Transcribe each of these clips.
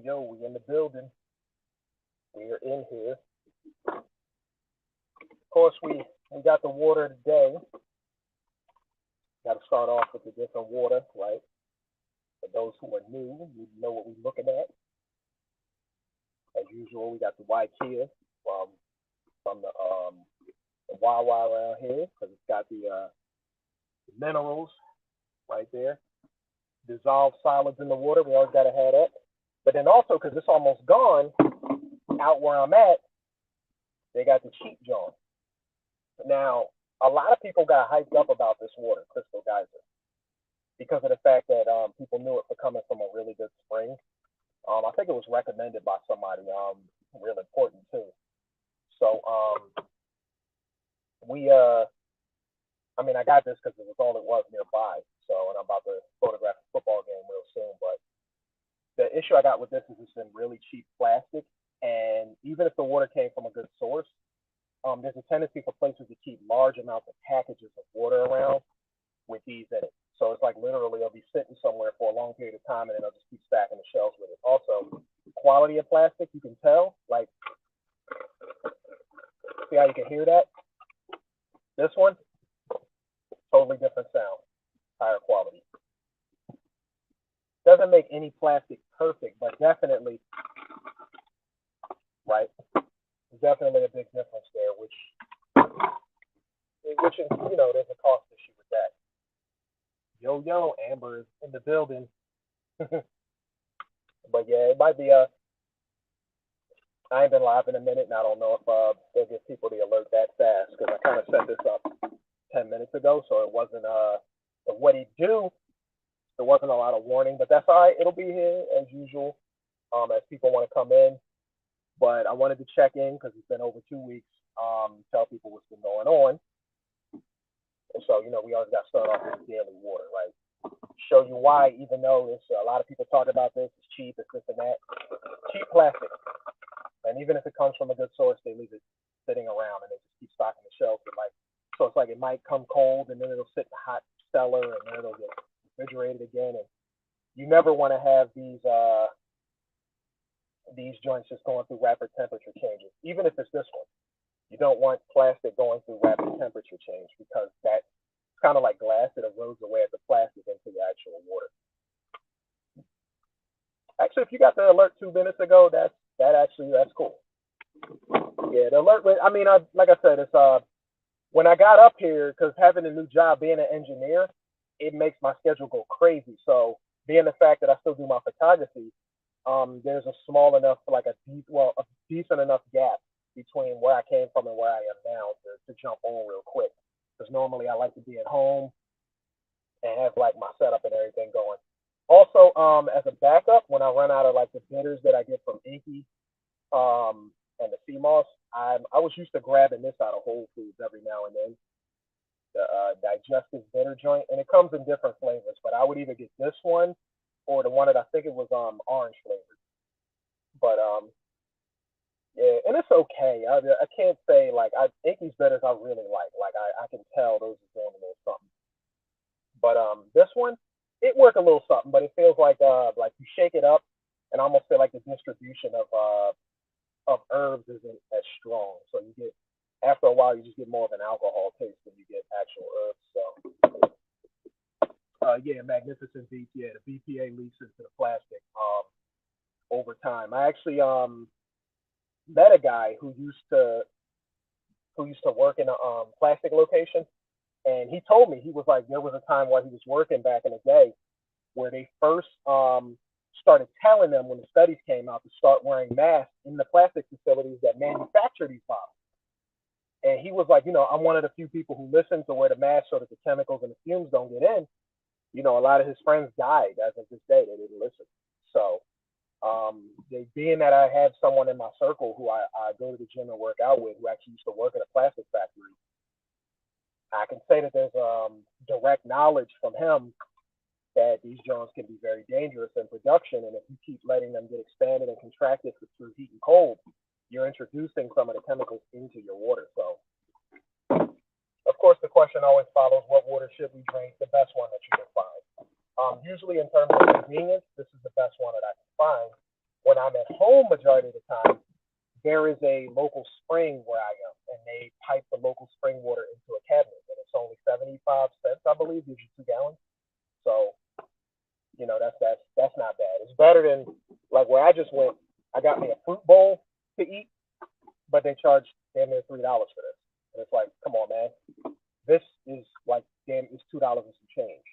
Yo, we in the building. We are in here. Of course, we got the water today. Got to start off with the different water, right? For those who are new, you know what we're looking at. As usual, we got the Kia from the Wawa around here because it's got the minerals right there. Dissolved solids in the water. We always got to have that. But then also, because it's almost gone, out where I'm at, they got the cheap joint. Now, a lot of people got hyped up about this water, Crystal Geyser, because of the fact that people knew it for coming from a really good spring. I think it was recommended by somebody real important too. So I got this because it was all it was nearby. So, and I'm about to photograph a football game real soon. But the issue I got with this is it's in really cheap plastic, and even if the water came from a good source, there's a tendency for places to keep large amounts of packages of water around with these in it. So it's like literally it'll be sitting somewhere for a long period of time and then they'll just keep stacking the shelves with it. Also, quality of plastic, you can tell, like, see how you can hear that? This one, totally different sound, higher quality. Doesn't make any plastic perfect, but definitely, right? Definitely a big difference there, which is, there's a cost issue with that. Yo, Amber is in the building. But yeah, it might be I ain't been live in a minute, and I don't know if they'll give people the alert that fast because I kind of set this up 10 minutes ago, so it wasn't what he do. There wasn't a lot of warning, but that's all right. It'll be here as usual, as people want to come in. But I wanted to check in because it's been over 2 weeks. Tell people what's been going on. And so, we always got to start off with daily water, right? Show you why, even though it's a lot of people talk about this, it's cheap, it's this and that. Cheap plastic. And even if it comes from a good source, they leave it sitting around and they just keep stocking the shelves. So it's like it might come cold and then it'll sit in a hot cellar and then it'll get refrigerated again. And you never want to have these joints just going through rapid temperature changes, even if it's this one. You don't want plastic going through rapid temperature change because that's kind of like glass. It erodes away at the plastic into the actual water. Actually, if you got the alert 2 minutes ago, that's cool. Yeah, the alert. Like I said, it's when I got up here, because having a new job, being an engineer, it makes my schedule go crazy. So being the fact that I still do my photography, there's a small enough, like a decent enough gap between where I came from and where I am now to jump on real quick. Because normally I like to be at home and have like my setup and everything going. Also, as a backup, when I run out of like the bitters that I get from Inky, and the sea moss, I was used to grabbing this out of Whole Foods every now and then, the digestive bitter joint, and it comes in different flavors. But I would either get this one or the one that I think it was orange flavored. But yeah, and it's okay. I can't say like Inky's bitters I really like. Like I can tell those are doing a little something. But this one, it worked a little something, but it feels like you shake it up and almost feel like the distribution of herbs isn't as strong. So you get, after a while, you just get more of an alcohol taste than you get actual herbs. So yeah, Magnificent Beast. Yeah, the BPA leaks into the plastic over time. I actually met a guy who used to work in a plastic location, and he told me, he was like, there was a time while he was working back in the day where they first started telling them, when the studies came out, to start wearing masks in the plastic facilities that manufacture these bottles. And he was like, I'm one of the few people who listen to wear the mask so that the chemicals and the fumes don't get in. A lot of his friends died as of this day. They didn't listen. So being that I have someone in my circle who I go to the gym and work out with, who actually used to work at a plastic factory, I can say that there's direct knowledge from him that these drones can be very dangerous in production, and if you keep letting them get expanded and contracted through heat and cold, you're introducing some of the chemicals into your water. So, of course, the question always follows, what water should we drink? The best one that you can find. Usually, in terms of convenience, this is the best one that I can find. When I'm at home, majority of the time, there is a local spring where I am, and they pipe the local spring water into a cabinet, and it's only 75 cents, I believe, gives you 2 gallons. So that's not bad. It's better than like where I just went. I got me a fruit bowl to eat, but they charge damn near $3 for this, and it's like, come on, man. This is like damn, it's $2 and some change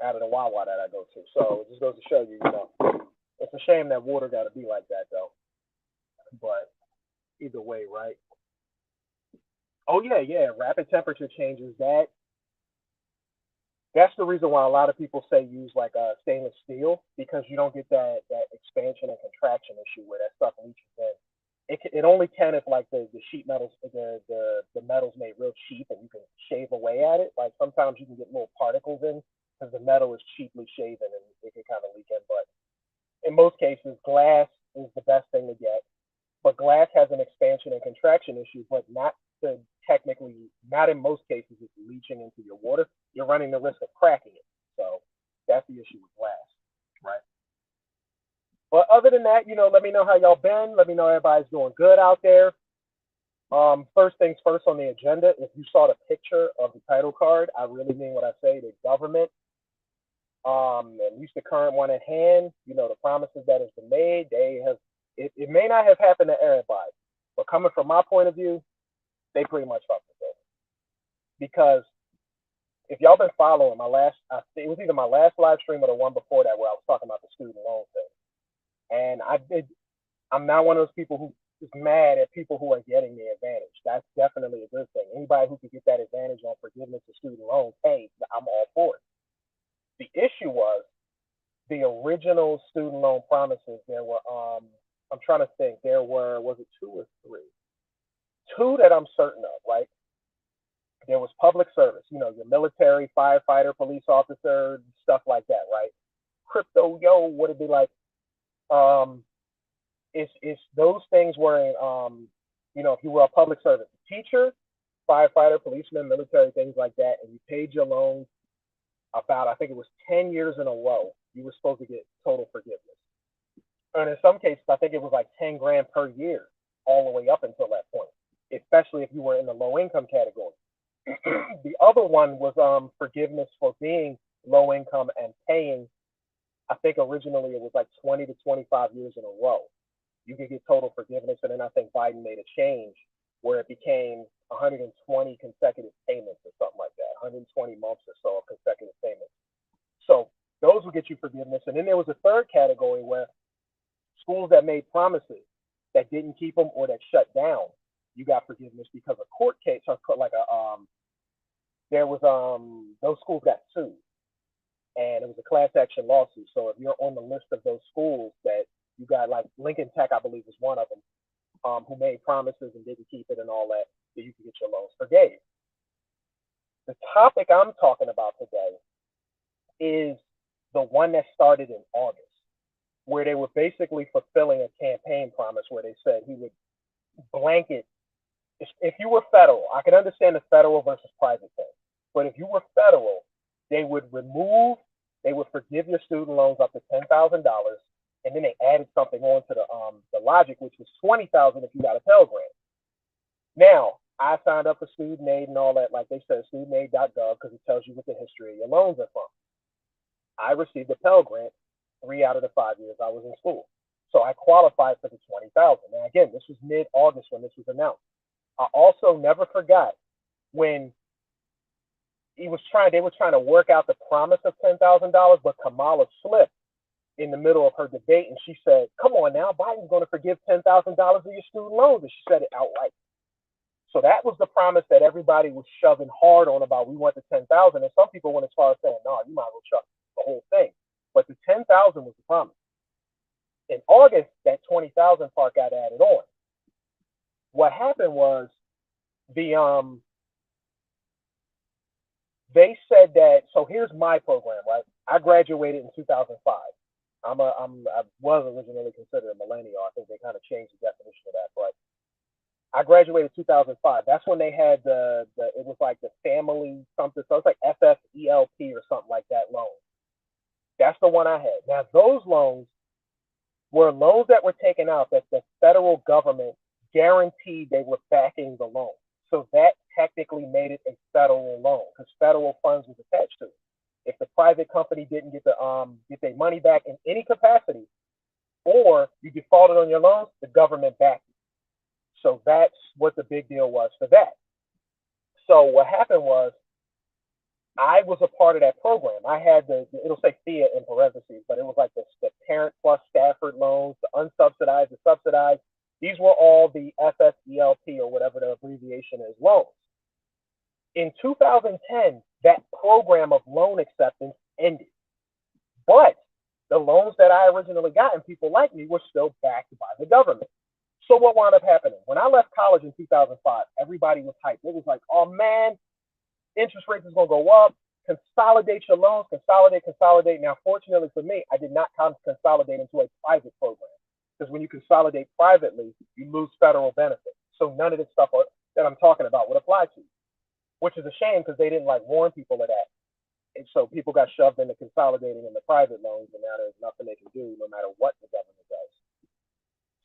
out of the Wawa that I go to. So it just goes to show you, it's a shame that water got to be like that, though. But either way, right? Oh yeah, yeah. Rapid temperature changes. That's the reason why a lot of people say use like stainless steel because you don't get that expansion and contraction issue where that stuff leaches in. It only can if like the sheet metals the metals made real cheap and you can shave away at it. Like sometimes you can get little particles in because the metal is cheaply shaven and it can kind of leak in. But in most cases, glass is the best thing to get. But glass has an expansion and contraction issue, but not to technically, not in most cases, it's leaching into your water. You're running the risk of cracking it. So that's the issue with glass, right? But other than that, let me know how y'all been. Let me know everybody's doing good out there. First things first on the agenda, if you saw the picture of the title card, I really mean what I say. The government, at least the current one at hand, the promises that has been made, it may not have happened to everybody, but coming from my point of view, they pretty much fucked us over. Because if y'all been following it was either my last live stream or the one before that where I was talking about the student loan thing. And I'm not one of those people who is mad at people who are getting the advantage. That's definitely a good thing. Anybody who can get that advantage on forgiveness of student loans, hey, I'm all for it. The issue was the original student loan promises. There were, I'm trying to think, was it two or three? Two that I'm certain of, right? There was public service, your military, firefighter, police officer, stuff like that, right? Crypto, what it'd be like, it's those things where, if you were a public service teacher, firefighter, policeman, military, things like that, and you paid your loans about, I think it was 10 years in a row, you were supposed to get total forgiveness. And in some cases, I think it was like 10 grand per year, all the way up until that point, especially if you were in the low income category. The other one was forgiveness for being low income and paying. I think originally it was like 20 to 25 years in a row. You could get total forgiveness, and then I think Biden made a change where it became 120 consecutive payments or something like that, 120 months or so of consecutive payments. So those would get you forgiveness. And then there was a third category where schools that made promises that didn't keep them or that shut down, you got forgiveness because a court case, like there was those schools got sued, and it was a class action lawsuit. So if you're on the list of those schools that you got, like Lincoln Tech, I believe was one of them, who made promises and didn't keep it and all that, so you can get your loans forgave. The topic I'm talking about today is the one that started in August, where they were basically fulfilling a campaign promise where they said he would blanket, if you were federal, I can understand the federal versus private thing, but if you were federal, they would forgive your student loans up to $10,000, and then they added something on to the logic, which was $20,000 if you got a Pell Grant. Now, I signed up for Student Aid and all that, like they said, studentaid.gov, because it tells you what the history of your loans are from. I received a Pell Grant 3 out of the 5 years I was in school. So I qualified for the $20,000. Now, again, this was mid-August when this was announced. I also never forgot when they were trying to work out the promise of $10,000, but Kamala slipped in the middle of her debate, and she said, come on now, Biden's going to forgive $10,000 of your student loans, and she said it outright. So that was the promise that everybody was shoving hard on about, we want the $10,000, and some people went as far as saying, no, you might as well shove the whole thing. But the $10,000 was the promise. In August, that $20,000 part got added on. What happened was they said that, so here's my program, right? I graduated in 2005. I was originally considered a millennial. I think they kind of changed the definition of that, but I graduated in 2005. That's when they had it was like the family something, so it's like FFELP or something like that loan. That's the one I had. Now those loans, were loans that were taken out that the federal government guaranteed they were backing the loan. So that technically made it a federal loan because federal funds was attached to it. If the private company didn't get their money back in any capacity, or you defaulted on your loans, the government backed you. So that's what the big deal was for that. So what happened was I was a part of that program. I had it'll say FIA in parentheses, but it was like the Parent Plus Stafford loans, the unsubsidized, the subsidized. These were all the FSELP or whatever the abbreviation is loans. In 2010, that program of loan acceptance ended. But the loans that I originally got and people like me were still backed by the government. So what wound up happening? When I left college in 2005, everybody was hyped. It was like, oh man, interest rates is going to go up. Consolidate your loans, consolidate. Now, fortunately for me, I did not consolidate into a private program because when you consolidate privately, you lose federal benefits. So none of this stuff that I'm talking about would apply to you, which is a shame because they didn't like warn people of that. And so people got shoved into consolidating in the private loans, and now there's nothing they can do no matter what the government does.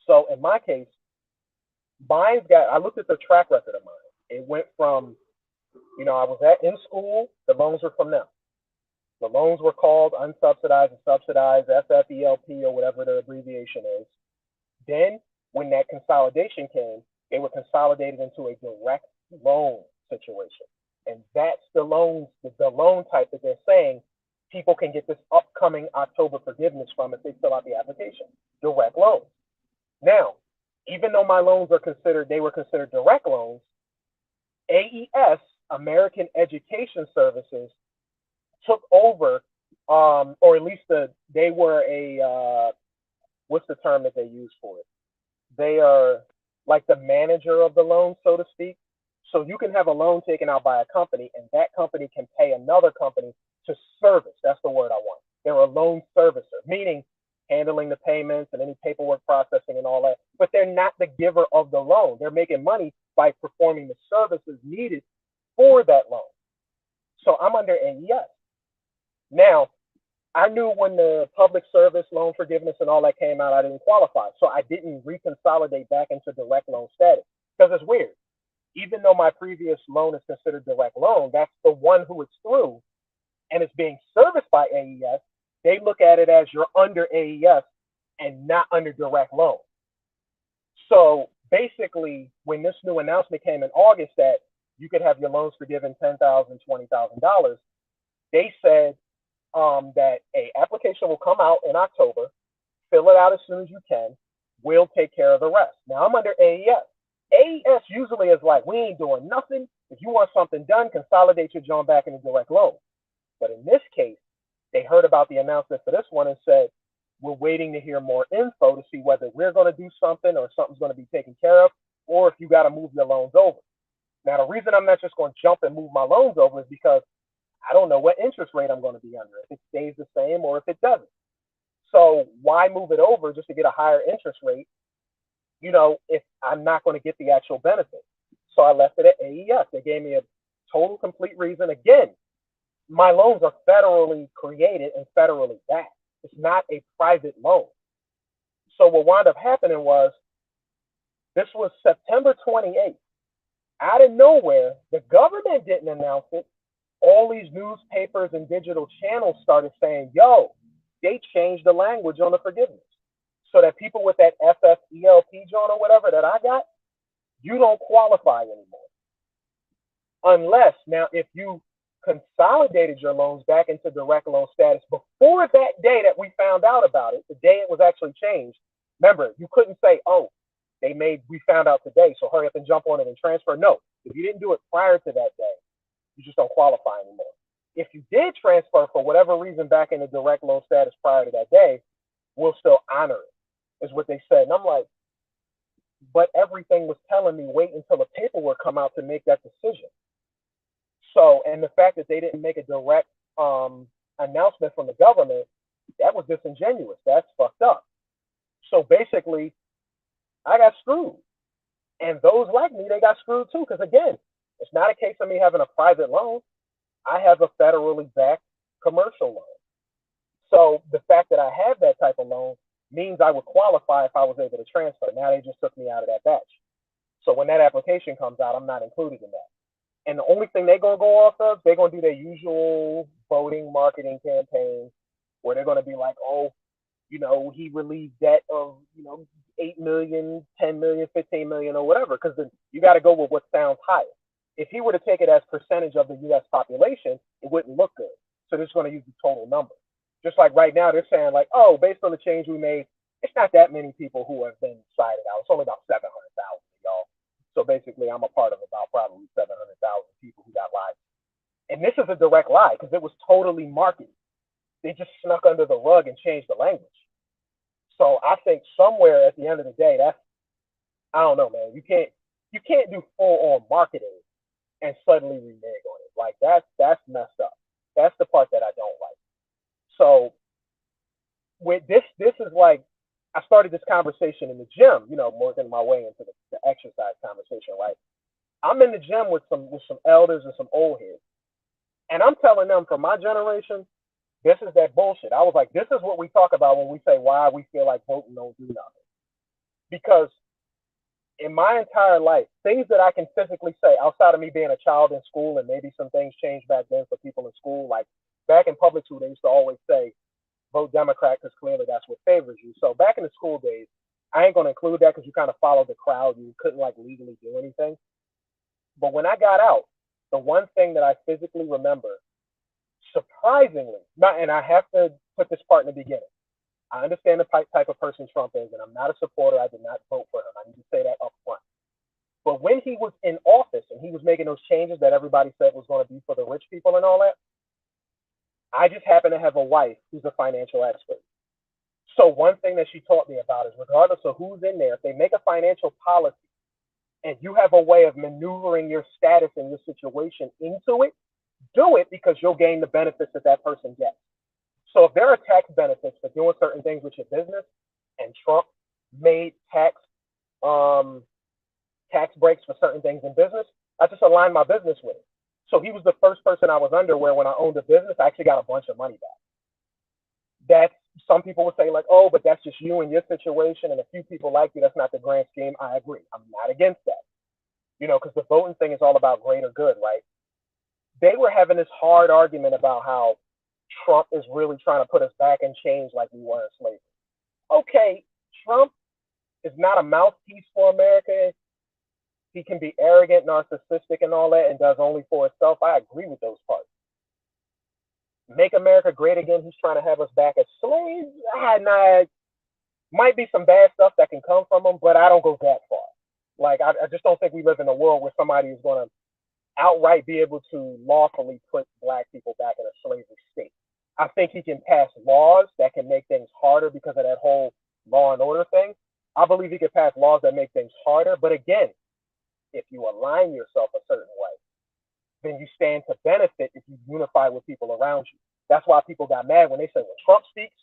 So in my case, I looked at the track record of mine. It went from, I was in school, the loans were from them. The loans were called unsubsidized and subsidized, FFELP or whatever the abbreviation is. Then when that consolidation came, they were consolidated into a direct loan situation. And that's the loan type that they're saying people can get this upcoming October forgiveness from if they fill out the application, direct loans. Now, even though my loans were considered direct loans, AES, American Education Services, took over, or at least they were what's the term that they use for it? They are like the manager of the loan, so to speak. So you can have a loan taken out by a company, and that company can pay another company to service. That's the word I want. They're a loan servicer, meaning handling the payments and any paperwork processing and all that. But they're not the giver of the loan. They're making money by performing the services needed for that loan. So I'm under AES. Now, I knew when the public service loan forgiveness and all that came out, I didn't qualify. So I didn't reconsolidate back into direct loan status because it's weird. Even though my previous loan is considered direct loan, that's the one who it's through and it's being serviced by AES. They look at it as you're under AES and not under direct loan. So basically, when this new announcement came in August that you could have your loans forgiven $10,000, $20,000, they said that a application will come out in October. Fill it out as soon as you can. We'll take care of the rest. Now I'm under AES. AES usually is like, we ain't doing nothing. If you want something done, consolidate your joint back into direct loan. But in this case, they heard about the announcement for this one and said, we're waiting to hear more info to see whether we're going to do something or something's going to be taken care of, or if you got to move your loans over. Now, the reason I'm not just going to jump and move my loans over is because I don't know what interest rate I'm going to be under, if it stays the same or if it doesn't. So why move it over just to get a higher interest rate, if I'm not going to get the actual benefit? So I left it at AES. They gave me a total complete reason. Again, my loans are federally created and federally backed. It's not a private loan. So what wound up happening was, this was September 28th. Out of nowhere, the government didn't announce it. All these newspapers and digital channels started saying, yo, they changed the language on the forgiveness so that people with that FFELP joint or whatever that I got, you don't qualify anymore. Unless, now, if you consolidated your loans back into direct loan status before that day that we found out about it, the day it was actually changed. Remember, you couldn't say, oh, we found out today, so hurry up and jump on it and transfer. No, if you didn't do it prior to that day, you just don't qualify anymore. If you did transfer for whatever reason back into direct loan status prior to that day, we'll still honor it, is what they said. And I'm like, but everything was telling me wait until the paperwork come out to make that decision. So, and the fact that they didn't make a direct announcement from the government, that was disingenuous. That's fucked up. So basically, I got screwed. And those like me, they got screwed too. Because again, it's not a case of me having a private loan. I have a federally backed commercial loan. So the fact that I have that type of loan means I would qualify if I was able to transfer. Now they just took me out of that batch. So when that application comes out, I'm not included in that. And the only thing they're gonna go off of, they're gonna do their usual voting marketing campaign where they're gonna be like, oh, he relieved debt of, 8 million, 10 million, 15 million, or whatever, because you got to go with what sounds higher. If he were to take it as percentage of the U.S. population, it wouldn't look good. So they're just going to use the total number. Just like right now, they're saying like, oh, based on the change we made, it's not that many people who have been cited out. It's only about 700,000 y'all. So basically, I'm a part of about probably 700,000 people who got lied. And this is a direct lie because it was totally marketed. They just snuck under the rug and changed the language. So I think somewhere at the end of the day, I don't know, man. You can't do full on marketing and suddenly renege on it. Like that's messed up. That's the part that I don't like. So with this is like I started this conversation in the gym, working my way into the exercise conversation, right? I'm in the gym with some elders and some old heads. And I'm telling them from my generation, this is that bullshit. I was like, this is what we talk about when we say why we feel like voting don't do nothing. Because in my entire life, things that I can physically say outside of me being a child in school, and maybe some things changed back then for people in school, like back in public school, they used to always say, vote Democrat because clearly that's what favors you. So back in the school days, I ain't going to include that because you kind of followed the crowd. You couldn't like legally do anything. But when I got out, the one thing that I physically remember, surprisingly, and I have to put this part in the beginning, I understand the type of person Trump is, and I'm not a supporter. I did not vote for him. I need to say that up front. But when he was in office and he was making those changes that everybody said was going to be for the rich people and all that, I just happen to have a wife who's a financial expert. So one thing that she taught me about is regardless of who's in there, if they make a financial policy and you have a way of maneuvering your status and your situation into it, do it because you'll gain the benefits that person gets. So if there are tax benefits for doing certain things with your business, and Trump made tax breaks for certain things in business, I just aligned my business with it. So he was the first person I was under where when I owned a business, I actually got a bunch of money back. That's, some people would say like, oh, but that's just you and your situation and a few people like you. That's not the grand scheme. I agree. I'm not against that. Because the voting thing is all about greater good, right? They were having this hard argument about how Trump is really trying to put us back in chains like we were in slavery. Okay, Trump is not a mouthpiece for America. He can be arrogant, narcissistic, and all that, and does only for himself. I agree with those parts. Make America great again. He's trying to have us back as slaves. Might be some bad stuff that can come from him, but I don't go that far. Like, I just don't think we live in a world where somebody is going to outright be able to lawfully put black people back in a slavery state. I think he can pass laws that can make things harder because of that whole law and order thing. I believe he can pass laws that make things harder. But again, if you align yourself a certain way, then you stand to benefit if you unify with people around you. That's why people got mad when they said when Trump speaks,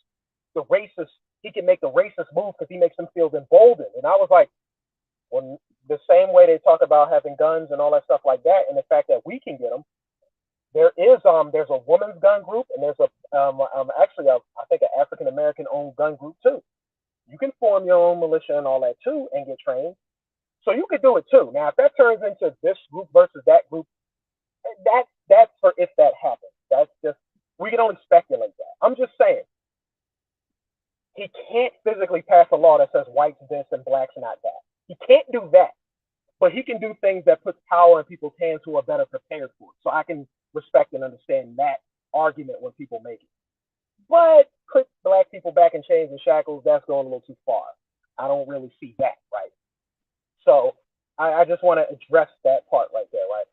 he can make the racist move because he makes them feel emboldened. And I was like, well, the same way they talk about having guns and all that stuff like that, and the fact that we can get them, there's a women's gun group, and there's actually I think an African American owned gun group too. You can form your own militia and all that too, and get trained. So you could do it too. Now, if that turns into this group versus that group, that's for if that happens. That's just, we can only speculate that. I'm just saying, he can't physically pass a law that says whites this and blacks not that. He can't do that, but he can do things that put power in people's hands who are better prepared for it. So I can respect and understand that argument when people make it. But put black people back in chains and shackles, that's going a little too far. I don't really see that, right? So I just want to address that part right there, right?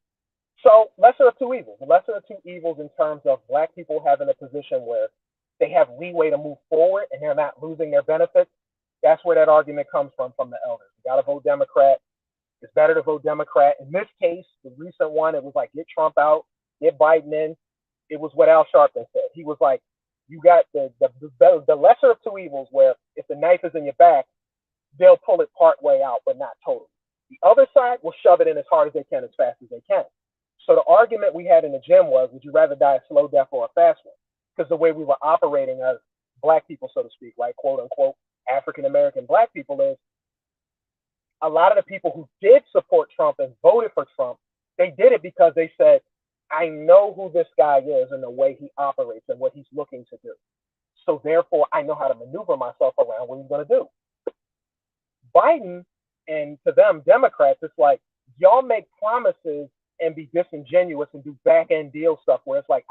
So lesser of two evils. The lesser of two evils in terms of black people having a position where they have leeway to move forward and they're not losing their benefits. That's where that argument comes from the elders. You got to vote Democrat. It's better to vote Democrat. In this case, the recent one, it was like get Trump out, get Biden in. It was what Al Sharpton said. He was like, you got the lesser of two evils where if the knife is in your back, they'll pull it part way out, but not totally. The other side will shove it in as hard as they can, as fast as they can. So the argument we had in the gym was, would you rather die a slow death or a fast one? Because the way we were operating as black people, so to speak, right, quote unquote, African American black people is a lot of the people who did support Trump and voted for Trump, they did it because they said, I know who this guy is and the way he operates and what he's looking to do. So therefore, I know how to maneuver myself around what he's going to do. Biden, and to them, Democrats, it's like, y'all make promises and be disingenuous and do back end deal stuff where it's like,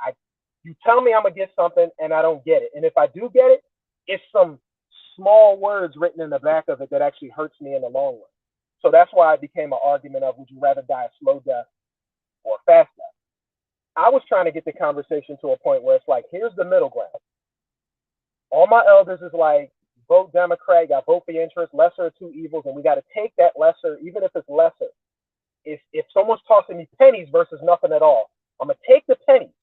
you tell me I'm going to get something and I don't get it. And if I do get it, it's some small words written in the back of it that actually hurts me in the long run. So that's why it became an argument of, would you rather die a slow death or a fast death? I was trying to get the conversation to a point where it's like, here's the middle ground. All my elders is like, vote Democrat, you got to vote for your interest, lesser of two evils, and we got to take that lesser, even if it's lesser. If someone's tossing me pennies versus nothing at all, I'm going to take the pennies.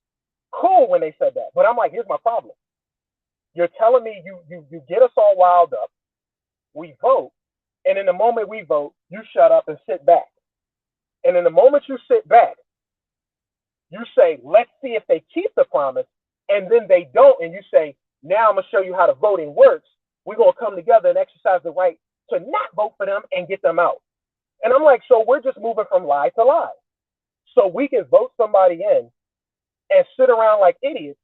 Cool when they said that. But I'm like, here's my problem. You're telling me you get us all wild up. We vote. And in the moment we vote, you shut up and sit back. And in the moment you sit back, you say, let's see if they keep the promise. And then they don't. And you say, now I'm going to show you how the voting works. We're going to come together and exercise the right to not vote for them and get them out. And I'm like, so we're just moving from lie to lie. So we can vote somebody in and sit around like idiots,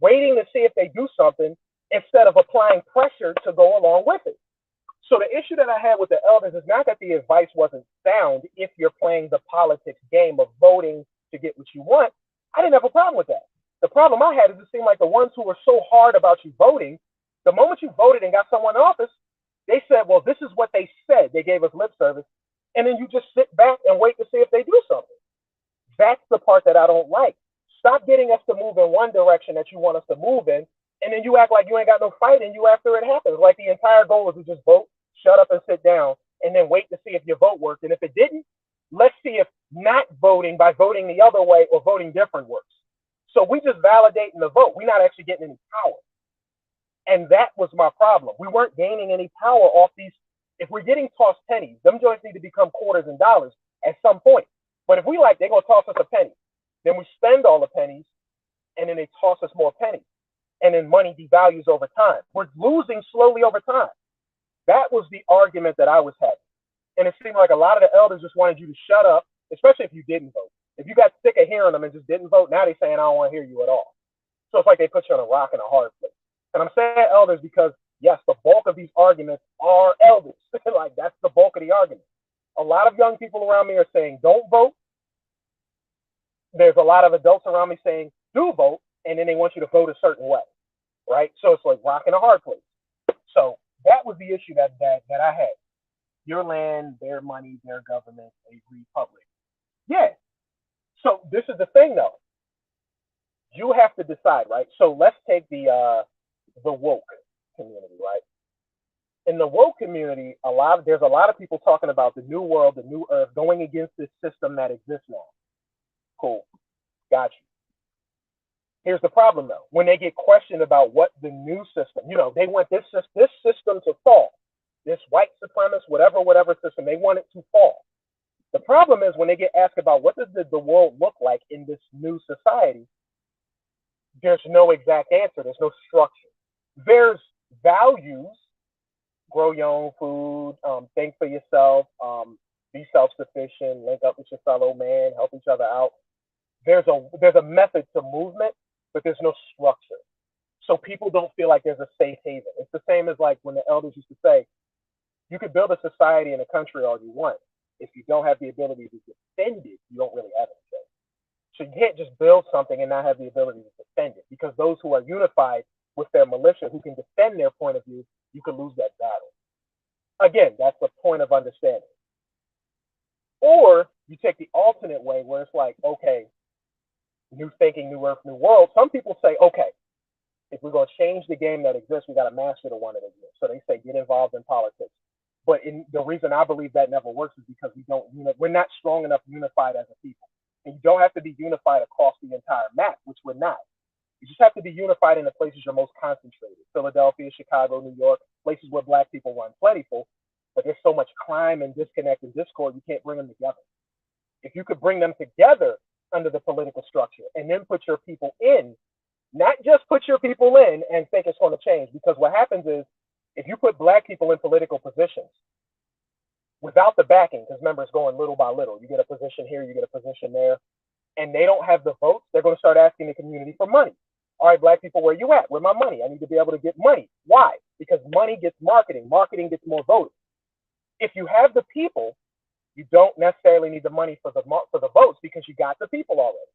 waiting to see if they do something instead of applying pressure to go along with it. So the issue that I had with the elders is not that the advice wasn't sound if you're playing the politics game of voting to get what you want. I didn't have a problem with that. The problem I had is it seemed like the ones who were so hard about you voting, the moment you voted and got someone in office, they said, well, this is what they said. They gave us lip service. And then you just sit back and wait to see if they do something. That's the part that I don't like. Stop getting us to move in one direction that you want us to move in, and then you act like you ain't got no fight in you after it happens. Like the entire goal is to just vote, shut up and sit down, and then wait to see if your vote worked. And if it didn't, let's see if not voting by voting the other way or voting different works. So we just validating the vote. We're not actually getting any power. And that was my problem. We weren't gaining any power off these. If we're getting tossed pennies, them joints need to become quarters and dollars at some point. But if we like, they're going to toss us a penny. Then we spend all the pennies, and then they toss us more pennies. And then money devalues over time. We're losing slowly over time. That was the argument that I was having. And it seemed like a lot of the elders just wanted you to shut up, especially if you didn't vote. If you got sick of hearing them and just didn't vote, now they're saying, I don't want to hear you at all. So it's like they put you on a rock and a hard place. And I'm saying elders because, yes, the bulk of these arguments are elders. Like, that's the bulk of the argument. A lot of young people around me are saying, don't vote. There's a lot of adults around me saying, do vote, and then they want you to vote a certain way, right? So it's like rock and a hard place. So that was the issue that I had. Your land, their money, their government, a republic. Yeah. So this is the thing, though. You have to decide, right? So let's take the woke community, right? In the woke community, there's a lot of people talking about the new world, the new earth, going against this system that exists now. Cool. Got you. Here's the problem, though. When they get questioned about what the new system, they want this system to fall. This white supremacist, whatever system, they want it to fall. The problem is when they get asked about what does the world look like in this new society, there's no exact answer. There's no structure. There's values: grow your own food, think for yourself, be self-sufficient, link up with your fellow man, help each other out. There's a method to movement, but there's no structure. So people don't feel like there's a safe haven. It's the same as like when the elders used to say, you could build a society and a country all you want. If you don't have the ability to defend it, you don't really have anything. So you can't just build something and not have the ability to defend it, because those who are unified with their militia who can defend their point of view, you can lose that battle. Again, that's a point of understanding. Or you take the alternate way where it's like, okay, new thinking, new earth, new world. Some people say, okay, if we're going to change the game that exists, we got to master the one that exists. So they say get involved in politics. But the reason I believe that never works is because we're not strong enough unified as a people. And you don't have to be unified across the entire map, which we're not. You just have to be unified in the places you're most concentrated. Philadelphia, Chicago, New York, places where black people run plentiful. But there's so much crime and disconnect and discord, you can't bring them together. If you could bring them together under the political structure and then put your people in, not just put your people in and think it's going to change, because what happens is If you put black people in political positions without the backing, because remember, it's going little by little. You get a position here, you get a position there, and they don't have the votes, they're going to start asking the community for money. All right, black people, where you at? Where my money? I need to be able to get money. Why? Because money gets marketing. Marketing gets more votes. If you have the people, you don't necessarily need the money for the votes because you got the people already.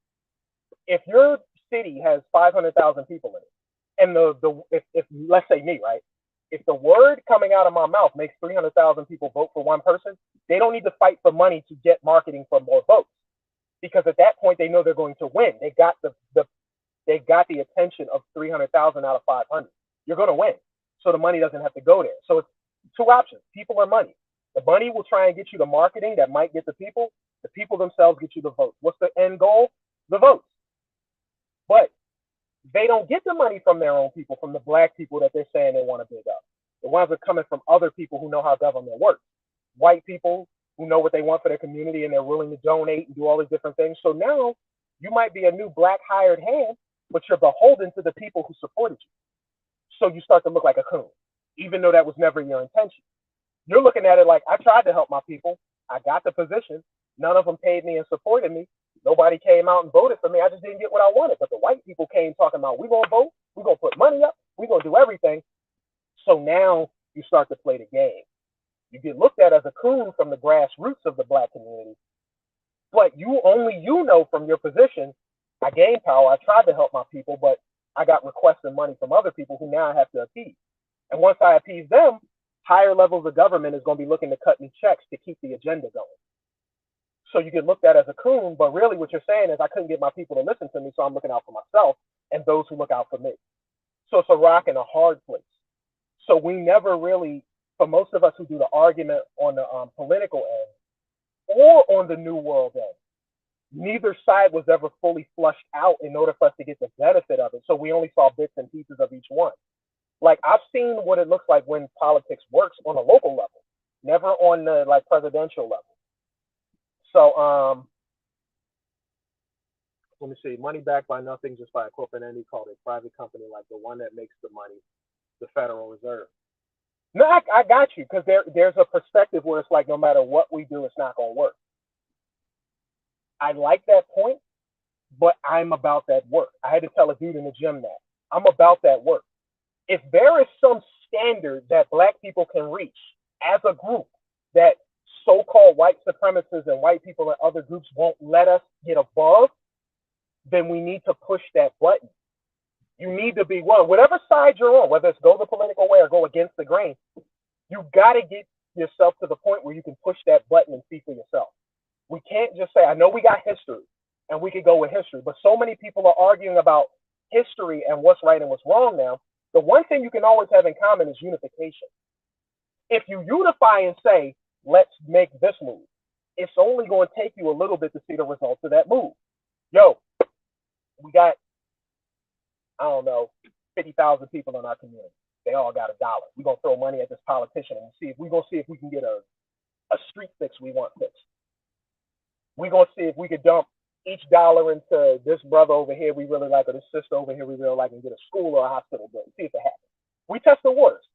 If your city has 500,000 people in it, and if let's say me, right? If the word coming out of my mouth makes 300,000 people vote for one person, they don't need to fight for money to get marketing for more votes, because at that point they know they're going to win. They got the attention of 300,000 out of 500. You're going to win, so the money doesn't have to go there. So it's two options: people or money. The money will try and get you the marketing that might get the people. The people themselves get you the votes. What's the end goal? The votes. But they don't get the money from their own people, from the black people that they're saying they want to big up. The ones that are coming from other people who know how government works. White people who know what they want for their community and they're willing to donate and do all these different things. So now you might be a new black hired hand, but you're beholden to the people who supported you. So you start to look like a coon, even though that was never your intention. You're looking at it like, I tried to help my people. I got the position. None of them paid me and supported me. Nobody came out and voted for me. I just didn't get what I wanted. But the white people came talking about, we're going to vote. We're going to put money up. We're going to do everything. So now you start to play the game. You get looked at as a coon from the grassroots of the black community. But you know from your position, I gained power. I tried to help my people, but I got requests and money from other people who now I have to appease. And once I appease them, higher levels of government is going to be looking to cut me checks to keep the agenda going. So you get looked at as a coon, but really what you're saying is I couldn't get my people to listen to me, so I'm looking out for myself and those who look out for me. So it's a rock and a hard place. So we never really, for most of us who do the argument on the political end or on the New World end, neither side was ever fully flushed out in order for us to get the benefit of it. So we only saw bits and pieces of each one. Like, I've seen what it looks like when politics works on a local level, never on the presidential level. So let me see, money backed by nothing, just by a corporate entity called a private company, like the one that makes the money, the Federal Reserve. No, I got you, because there's a perspective where it's like no matter what we do, it's not going to work. I like that point, but I'm about that work. I had to tell a dude in the gym that. I'm about that work. If there is some standard that black people can reach as a group that so-called white supremacists and white people in other groups won't let us get above, then we need to push that button. You need to be one. Whatever side you're on, whether it's go the political way or go against the grain, you got to get yourself to the point where you can push that button and see for yourself. We can't just say, I know we got history, and we could go with history, but so many people are arguing about history and what's right and what's wrong now. The one thing you can always have in common is unification. If you unify and say, let's make this move, it's only going to take you a little bit to see the results of that move. Yo, we got, I don't know, 50,000 people in our community. They all got $1. We're going to throw money at this politician and we're going to see if we can get a street fix we want fixed. We're going to see if we could dump each dollar into this brother over here we really like, or this sister over here we really like, and get a school or a hospital built. See if it happens. We test the waters.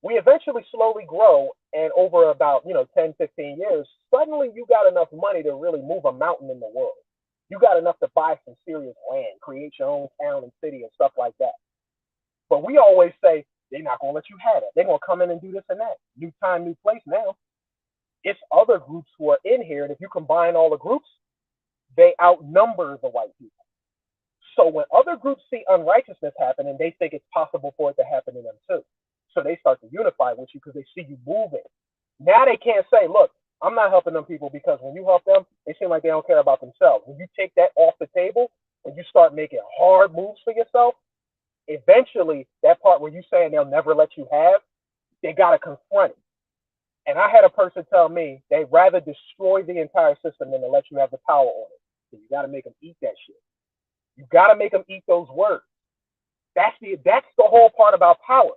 We eventually slowly grow, and over about 10, 15 years, suddenly you got enough money to really move a mountain in the world. You got enough to buy some serious land, create your own town and city and stuff like that. But we always say, they're not going to let you have it. They're going to come in and do this and that. New time, new place now. It's other groups who are in here, and if you combine all the groups, they outnumber the white people. So when other groups see unrighteousness happen, and they think it's possible for it to happen to them too. So they start to unify with you because they see you moving. Now they can't say, look, I'm not helping them people, because when you help them, they seem like they don't care about themselves. When you take that off the table and you start making hard moves for yourself, eventually that part where you're saying they'll never let you have, they got to confront it. And I had a person tell me they'd rather destroy the entire system than to let you have the power on it. So you got to make them eat that shit. You got to make them eat those words. That's the whole part about power.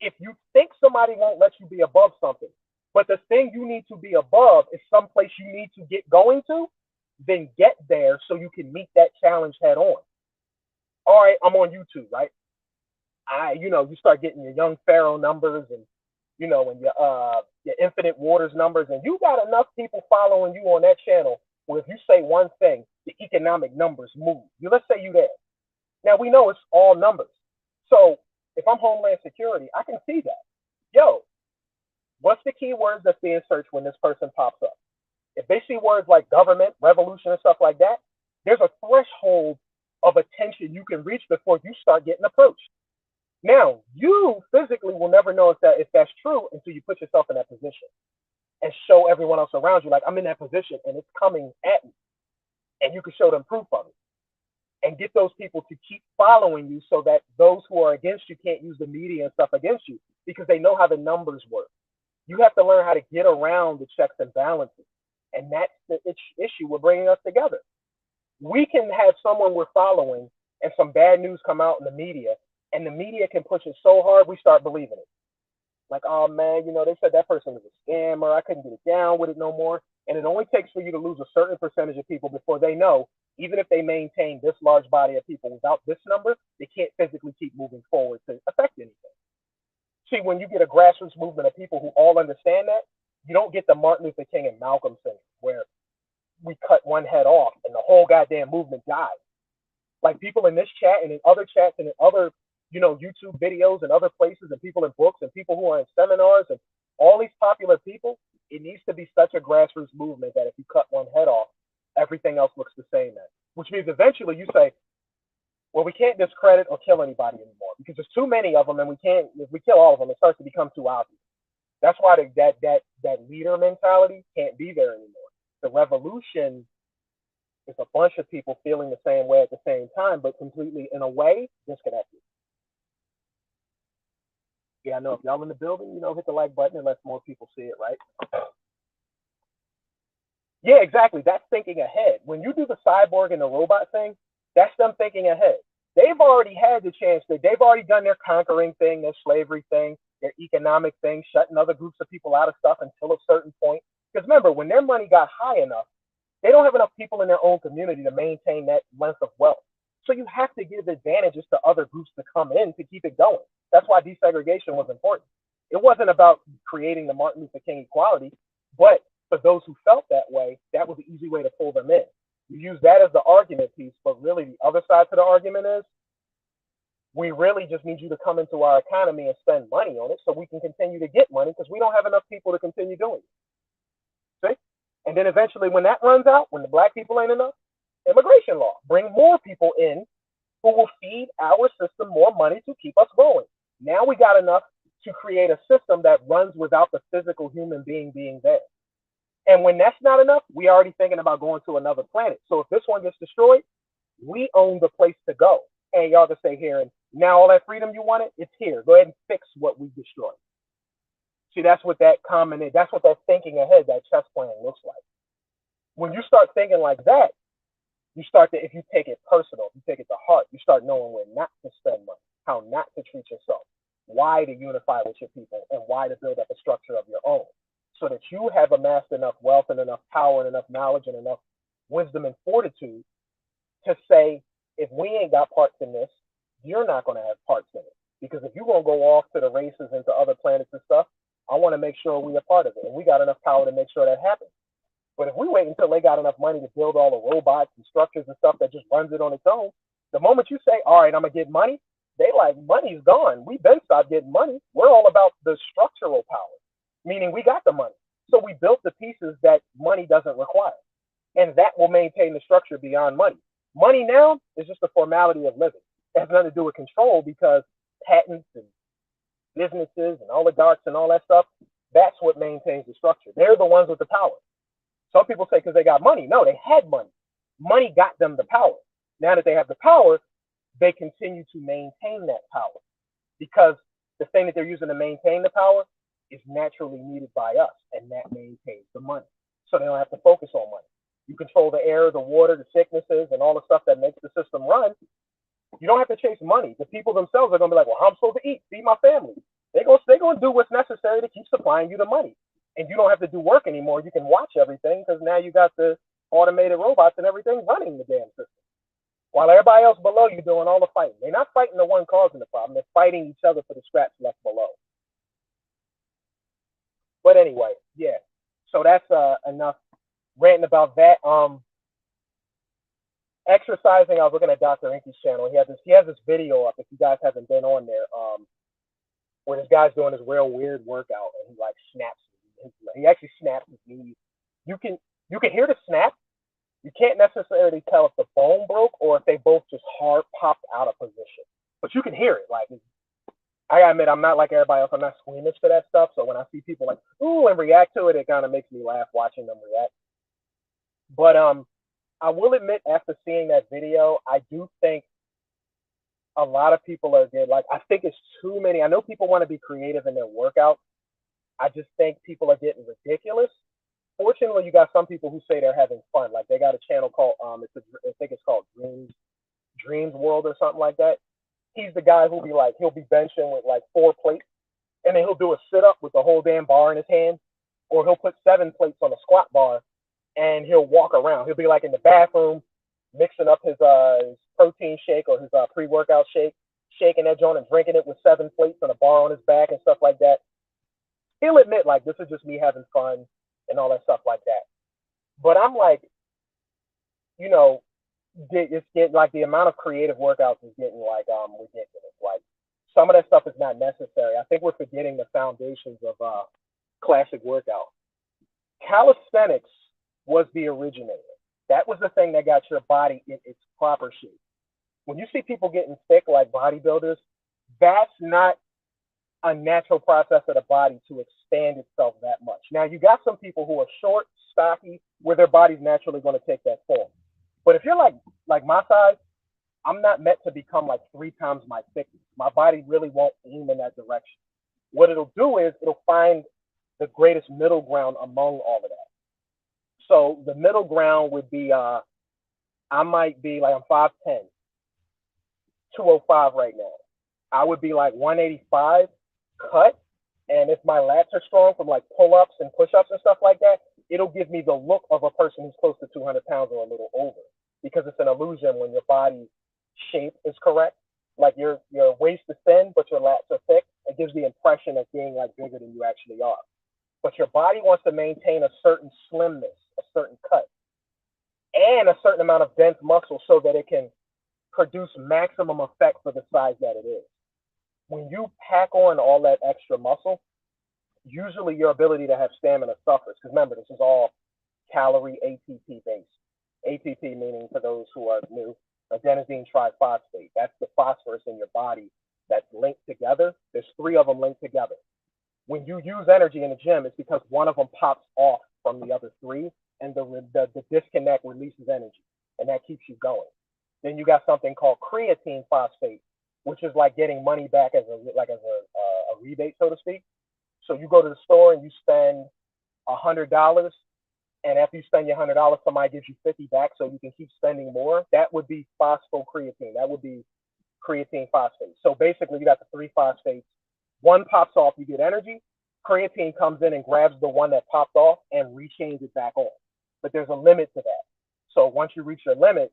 If you think somebody won't let you be above something, but the thing you need to be above is someplace you need to get going to, then get there so you can meet that challenge head on. All right, I'm on YouTube, right? You start getting your young Pharaoh numbers and and your Infinite Waters numbers, and you got enough people following you on that channel where if you say one thing, the economic numbers move. Let's say you there. Now we know it's all numbers. So if I'm Homeland Security, I can see that. Yo, what's the keywords that's being searched when this person pops up? If they see words like government, revolution, and stuff like that, there's a threshold of attention you can reach before you start getting approached. Now, you physically will never know if that's true until you put yourself in that position and show everyone else around you, like, I'm in that position and it's coming at me. And you can show them proof of it and get those people to keep following you so that those who are against you can't use the media and stuff against you because they know how the numbers work. You have to learn how to get around the checks and balances. And that's the issue we're bringing us together. We can have someone we're following and some bad news come out in the media, and the media can push it so hard we start believing it. Like, oh man, they said that person was a scammer. I couldn't get it down with it no more. And it only takes for you to lose a certain percentage of people before they know, even if they maintain this large body of people without this number, they can't physically keep moving forward to affect anything. See, when you get a grassroots movement of people who all understand that, you don't get the Martin Luther King and Malcolm thing where we cut one head off and the whole goddamn movement dies. Like people in this chat and in other chats and in other, YouTube videos and other places and people in books and people who are in seminars and all these popular people, it needs to be such a grassroots movement that if you cut one head off, everything else looks the same then. Which means eventually you say, well, we can't discredit or kill anybody anymore because there's too many of them and if we kill all of them, it starts to become too obvious. That's why that leader mentality can't be there anymore. The revolution is a bunch of people feeling the same way at the same time, but completely, in a way, disconnected. Yeah, I know if y'all in the building, hit the like button and let more people see it, right? Yeah, exactly. That's thinking ahead. When you do the cyborg and the robot thing, that's them thinking ahead. They've already had the chance. They've already done their conquering thing, their slavery thing, their economic thing, shutting other groups of people out of stuff until a certain point. Because remember, when their money got high enough, they don't have enough people in their own community to maintain that length of wealth. So you have to give advantages to other groups to come in to keep it going. That's why desegregation was important. It wasn't about creating the Martin Luther King equality, but for those who felt that way, that was the easy way to pull them in. You use that as the argument piece, but really the other side to the argument is we really just need you to come into our economy and spend money on it so we can continue to get money because we don't have enough people to continue doing it. See? And then eventually when that runs out, when the black people ain't enough, immigration law. Bring more people in who will feed our system more money to keep us going. Now we got enough to create a system that runs without the physical human being there. And when that's not enough, we already thinking about going to another planet. So if this one gets destroyed, we own the place to go. And y'all can stay here. And now all that freedom you wanted, it's here. Go ahead and fix what we destroyed. See, that's what that thinking ahead, that chess plan looks like. When you start thinking like that, you start to, if you take it personal, if you take it to heart, you start knowing where not to spend money, how not to treat yourself, why to unify with your people, and why to build up a structure of your own. So that you have amassed enough wealth and enough power and enough knowledge and enough wisdom and fortitude to say, if we ain't got parts in this, you're not going to have parts in it. Because if you're going to go off to the races and to other planets and stuff, I want to make sure we're a part of it. And we got enough power to make sure that happens. But if we wait until they got enough money to build all the robots and structures and stuff that just runs it on its own, the moment you say, all right, I'm going to get money, they like, money's gone. We've been stopped getting money. We're all about the structural power, meaning we got the money. So we built the pieces that money doesn't require. And that will maintain the structure beyond money. Money now is just a formality of living. It has nothing to do with control because patents and businesses and oligarchs and all that stuff, that's what maintains the structure. They're the ones with the power. Some people say because they got money. No, they had money. Money got them the power. Now that they have the power, they continue to maintain that power because the thing that they're using to maintain the power is naturally needed by us, and that maintains the money. So they don't have to focus on money. You control the air, the water, the sicknesses, and all the stuff that makes the system run. You don't have to chase money. The people themselves are going to be like, well, I'm supposed to eat, feed my family. They're going to do what's necessary to keep supplying you the money. And you don't have to do work anymore. You can watch everything because now you got the automated robots and everything running the damn system. while everybody else below you doing all the fighting. They're not fighting the one causing the problem. They're fighting each other for the scraps left below. But anyway, yeah. So that's enough ranting about that. Exercising. I was looking at Dr. Inky's channel. He has this video up. If you guys haven't been on there, where this guy's doing this real weird workout, and he like snaps. He actually snaps his knees. You can hear the snap. You can't necessarily tell if the bone broke or if they both just hard popped out of position, but you can hear it. Like, I gotta admit, I'm not like everybody else. I'm not squeamish to that stuff. So when I see people like ooh and react to it, it kind of makes me laugh watching them react. But I will admit, after seeing that video, I do think a lot of people are good. Like, I think it's too many. I know people want to be creative in their workouts. I just think people are getting ridiculous. Fortunately, you got some people who say they're having fun. Like, they got a channel called I think it's called Dreams World or something like that. He's the guy who'll be like, he'll be benching with like 4 plates, and then he'll do a sit up with the whole damn bar in his hand, or he'll put 7 plates on a squat bar, and he'll walk around. He'll be like in the bathroom, mixing up his protein shake or his pre-workout shake, shaking that joint and drinking it with 7 plates and a bar on his back and stuff like that. He'll admit, like, this is just me having fun and all that stuff like that. But I'm like, you know, it's getting like the amount of creative workouts is getting like ridiculous. Like, some of that stuff is not necessary. I think we're forgetting the foundations of classic workout. Calisthenics was the originator. That was the thing that got your body in its proper shape. When you see people getting thick like bodybuilders, that's not a natural process of the body to expand itself that much. Now, you got some people who are short, stocky, where their body's naturally going to take that form. But if you're like my size, I'm not meant to become like 3 times my thickness. My body really won't aim in that direction. What it'll do is it'll find the greatest middle ground among all of that. So the middle ground would be I might be like, I'm 5'10", 205 right now. I would be like 185 cut, and if my lats are strong from like pull-ups and push-ups and stuff like that, it'll give me the look of a person who's close to 200 pounds or a little over, because it's an illusion when your body shape is correct. Like, your waist is thin, but your lats are thick. It gives the impression of being like bigger than you actually are. But your body wants to maintain a certain slimness, a certain cut, and a certain amount of dense muscle so that it can produce maximum effect for the size that it is. When you pack on all that extra muscle, usually your ability to have stamina suffers. Because remember, this is all calorie ATP based. ATP meaning, for those who are new, adenosine triphosphate. That's the phosphorus in your body that's linked together. There's 3 of them linked together. When you use energy in the gym, it's because one of them pops off from the other 3, and the disconnect releases energy, and that keeps you going. Then you got something called creatine phosphate, which is like getting money back as a rebate, so to speak. So you go to the store and you spend $100, and after you spend your $100, somebody gives you 50 back so you can keep spending more. That would be phosphocreatine. That would be creatine phosphate. So basically, you got the 3 phosphates. One pops off, you get energy. Creatine comes in and grabs the one that popped off and rechains it back on. But there's a limit to that. So once you reach your limit,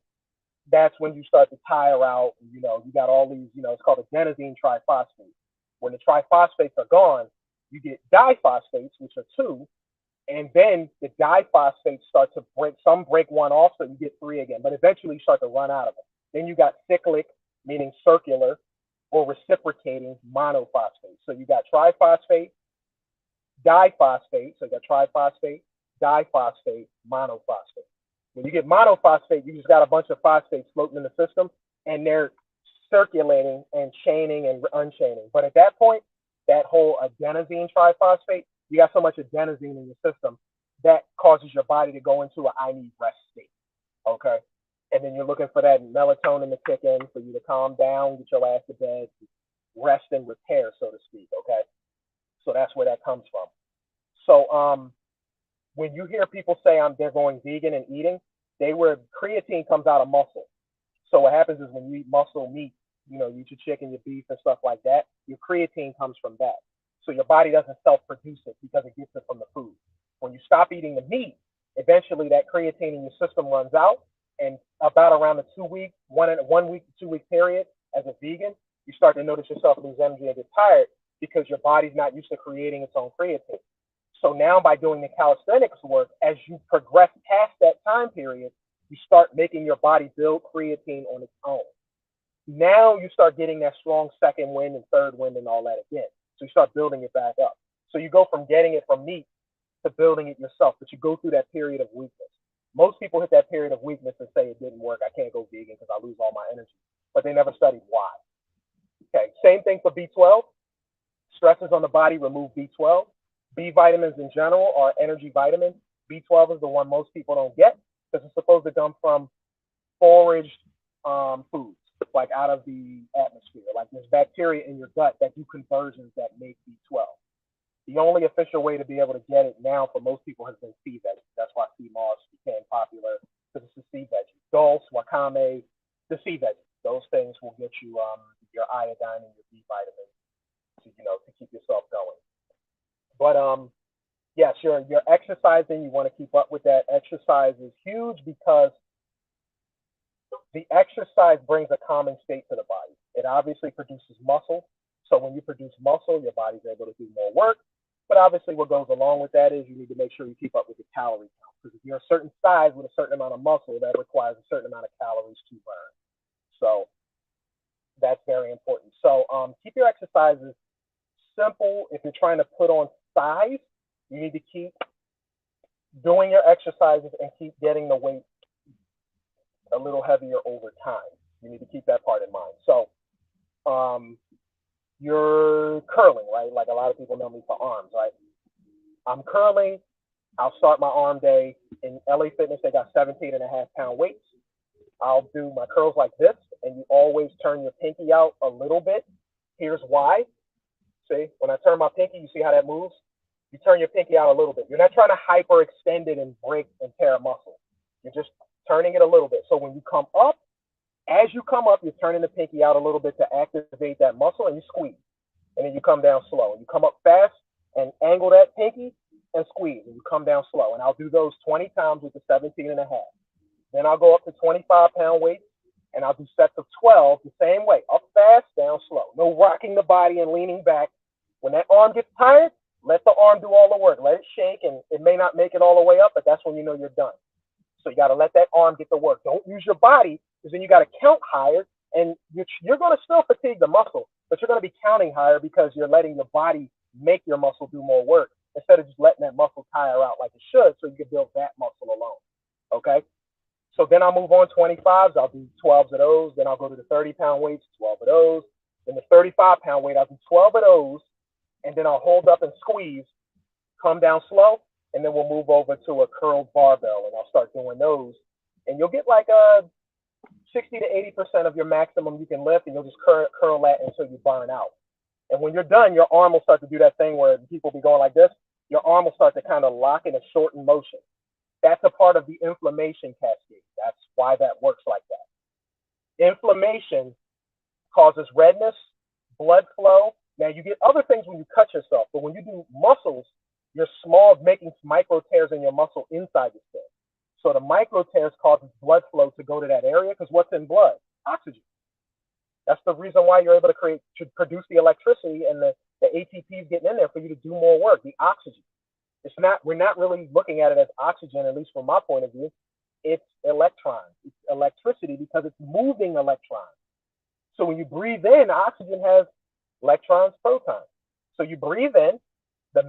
that's when you start to tire out. You got all these, it's called adenosine triphosphate. When the triphosphates are gone, you get diphosphates, which are 2, and then the diphosphates start to break. Some break one off, so you get 3 again, but eventually you start to run out of them. Then you got cyclic, meaning circular, or reciprocating monophosphate. So you got triphosphate, diphosphate, so you got triphosphate, diphosphate, monophosphate. When you get monophosphate, you just got a bunch of phosphates floating in the system, and they're circulating and chaining and unchaining. But at that point, that whole adenosine triphosphate, you got so much adenosine in your system that causes your body to go into a I need rest state. Okay? And then you're looking for that melatonin to kick in for you to calm down, get your ass to bed, rest and repair, so to speak. Okay? So that's where that comes from. So when you hear people say they're going vegan and eating, creatine comes out of muscle. So what happens is when you eat muscle meat, you eat your chicken, your beef, and stuff like that, your creatine comes from that. So your body doesn't self-produce it because it gets it from the food. When you stop eating the meat, eventually that creatine in your system runs out, And about around the 2 week, 1 week to 2 week period as a vegan, you start to notice yourself lose energy and get tired because your body's not used to creating its own creatine. So now by doing the calisthenics work, as you progress past that time period, you start making your body build creatine on its own. Now you start getting that strong second wind and third wind and all that again. So you start building it back up. So you go from getting it from meat to building it yourself, but you go through that period of weakness. Most people hit that period of weakness and say it didn't work. I can't go vegan because I lose all my energy. But they never studied why. Okay, same thing for B12. Stresses on the body remove B12. B vitamins in general are energy vitamins. B12 is the one most people don't get because it's supposed to come from foraged foods, like out of the atmosphere. Like there's bacteria in your gut that do conversions that make B12. The only official way to be able to get it now for most people has been sea veggies. That's why sea moss became popular, because it's a sea veggie. Dulse, wakame, the sea veggies. Those things will get you your iodine and your B vitamins to keep yourself going. But yes, you're exercising. You want to keep up with that. Exercise is huge because the exercise brings a calming state to the body. It obviously produces muscle. So when you produce muscle, your body's able to do more work. But obviously what goes along with that is you need to make sure you keep up with the calorie count. Because if you're a certain size with a certain amount of muscle, that requires a certain amount of calories to burn. So that's very important. So keep your exercises simple. If you're trying to put on size, you need to keep doing your exercises and keep getting the weight a little heavier over time. You need to keep that part in mind. So you're curling, right? Like a lot of people know me for arms, right? I'm curling. I'll start my arm day. In LA Fitness, they got 17.5-pound weights. I'll do my curls like this, and you always turn your pinky out a little bit. Here's why. See, when I turn my pinky, you see how that moves? You turn your pinky out a little bit. You're not trying to hyperextend it and break and tear a muscle. You're just turning it a little bit. So when you come up, as you come up, you're turning the pinky out a little bit to activate that muscle, and you squeeze. And then you come down slow. And you come up fast and angle that pinky and squeeze. And you come down slow. And I'll do those 20 times with the 17.5. Then I'll go up to 25-pound weights, and I'll do sets of 12 the same way. Up fast, down slow. No rocking the body and leaning back. When that arm gets tired, let the arm do all the work. Let it shake, and it may not make it all the way up, but that's when you know you're done. So you got to let that arm get the work. Don't use your body, because then you got to count higher, and you're going to still fatigue the muscle, but you're going to be counting higher because you're letting your body make your muscle do more work instead of just letting that muscle tire out like it should so you can build that muscle alone. Okay? So then I'll move on 25s. I'll do 12s of those. Then I'll go to the 30-pound weights, 12 of those. Then the 35-pound weight, I'll do 12 of those. And then I'll hold up and squeeze, come down slow, and then we'll move over to a curled barbell, and I'll start doing those. And you'll get like 60 to 80% of your maximum you can lift, and you'll just curl that until you burn out. And when you're done, your arm will start to do that thing where people be going like this. Your arm will start to kind of lock in a shortened motion. That's a part of the inflammation cascade. That's why that works like that. Inflammation causes redness, blood flow. Now, you get other things when you cut yourself, but when you do muscles, you're making micro tears in your muscle inside the skin. So the micro tears causes blood flow to go to that area because what's in blood? Oxygen. That's the reason why you're able to produce the electricity and the ATP is getting in there for you to do more work, the oxygen. We're not really looking at it as oxygen, at least from my point of view. It's electrons. It's electricity because it's moving electrons. So when you breathe in, oxygen has electrons, protons. So you breathe in, the